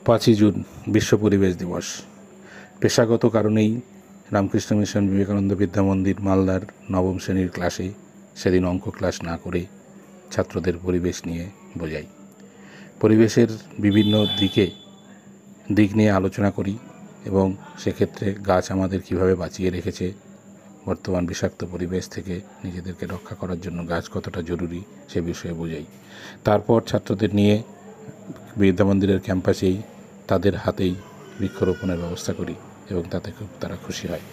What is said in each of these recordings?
5ই June বিশ্ব পরিবেশ দিবস। পেশাগত কারণেই রামকৃষ্ণ মিশন বিবেকানন্দ বিদ্যা মন্দির মালদার নবম শ্রেণীর ক্লাসে সেদিন অঙ্ক ক্লাস না করে ছাত্রদের পরিবেশ নিয়ে বোঝাই। পরিবেশের বিভিন্ন দিক নিয়ে আলোচনা করি এবং সেক্ষেত্রে গাছ আমাদের কিভাবে বাঁচিয়ে রেখেছে, বর্তমান বিষাক্ত পরিবেশ থেকে নিজেদেরকে রক্ষা করার জন্য গাছ কতটা জরুরি সে বিষয়ে বোঝাই। তারপর ছাত্রদের নিয়ে বিদ্যা মন্দিরের ক্যাম্পাসেই তাদের হাতেই বৃক্ষরোপণের ব্যবস্থা করি এবং তাতে খুব তারা খুশি হয়।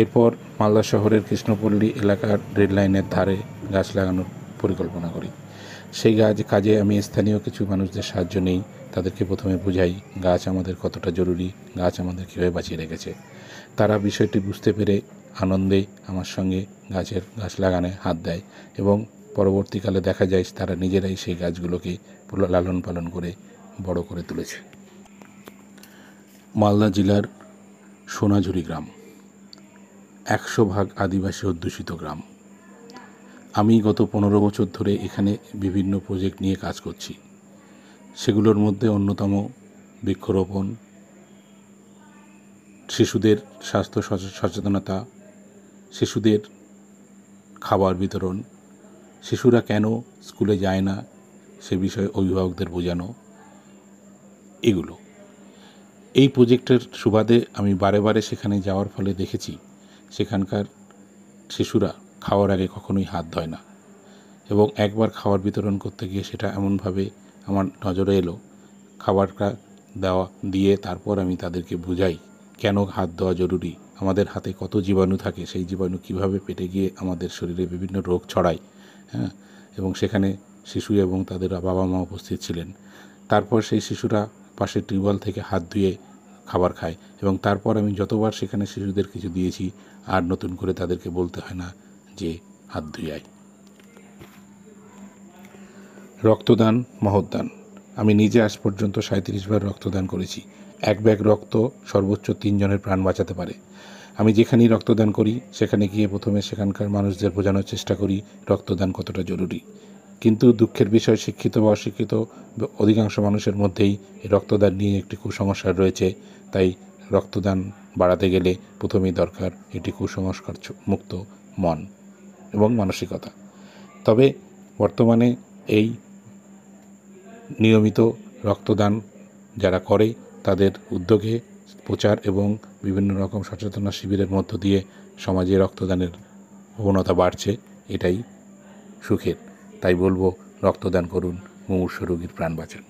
এরপর মালদা শহরের কৃষ্ণপল্লী এলাকার রেল লাইনের ধারে গাছ লাগানোর পরিকল্পনা করি। সেই কাজে আমি স্থানীয় কিছু মানুষদের সাহায্য নেই। তাদেরকে প্রথমে বুঝাই গাছ আমাদের কতটা জরুরি, গাছ আমাদের কীভাবে বাঁচিয়ে রেখেছে। তারা বিষয়টি বুঝতে পেরে আনন্দে আমার সঙ্গে গাছ লাগানে হাত দেয় এবং পরবর্তীকালে দেখা যায় তারা নিজেরাই সেই গাছগুলোকে লালন পালন করে বড় করে তুলেছে। মালদা জেলার সোনাঝুরি গ্রাম 100% আদিবাসী অধ্যুষিত গ্রাম। আমি গত 15 বছর ধরে এখানে বিভিন্ন প্রজেক্ট নিয়ে কাজ করছি। সেগুলোর মধ্যে অন্যতম বৃক্ষরোপণ, শিশুদের স্বাস্থ্য সচেতনতা, শিশুদের খাবার বিতরণ, শিশুরা কেন স্কুলে যায় না সে বিষয়ে অভিভাবকদের বোঝানো, এগুলো। এই প্রজেক্টের সুবাদে আমি বারে বারে সেখানে যাওয়ার ফলে দেখেছি সেখানকার শিশুরা খাওয়ার আগে কখনোই হাত ধোয় না এবং একবার খাবার বিতরণ করতে গিয়ে সেটা এমনভাবে আমার নজরে এলো, খাবারটা দিয়ে তারপর আমি তাদেরকে বুঝাই কেন হাত ধোয়া জরুরি, আমাদের হাতে কত জীবাণু থাকে, সেই জীবাণু কিভাবে পেটে গিয়ে আমাদের শরীরে বিভিন্ন রোগ ছড়ায়। এবং সেখানে শিশু এবং তাদের বাবা মা উপস্থিত ছিলেন। তারপর সেই শিশুরা পাশের টিউবওয়েল থেকে হাত ধুয়ে খাবার খায় এবং তারপর আমি যতবার সেখানে শিশুদের কিছু দিয়েছি আর নতুন করে তাদেরকে বলতে হয় না যে হাত ধুয়ে আয়। রক্তদান মহৎদান। আমি নিজে আজ পর্যন্ত 37 বার রক্তদান করেছি। 1 ব্যাগ রক্ত সর্বোচ্চ 3 জনের প্রাণ বাঁচাতে পারে। আমি যেখানেই রক্তদান করি সেখানে গিয়ে প্রথমে সেখানকার মানুষদের বোঝানোর চেষ্টা করি রক্তদান কতটা জরুরি। কিন্তু দুঃখের বিষয়, শিক্ষিত বা অশিক্ষিত অধিকাংশ মানুষের মধ্যেই এই রক্তদান নিয়ে একটি কুসংস্কার রয়েছে। তাই রক্তদান বাড়াতে গেলে প্রথমেই দরকার এটি কুসংস্কার মুক্ত মন এবং মানসিকতা। তবে বর্তমানে এই নিয়মিত রক্তদান যারা করে তাদের উদ্যোগে প্রচার এবং বিভিন্ন রকম সচেতনতা শিবিরের মধ্য দিয়ে সমাজে রক্তদানের প্রবণতা বাড়ছে, এটাই সুখের। তাই বলবো রক্তদান করুন, মুমূর্ষু রোগীর প্রাণ বাঁচান।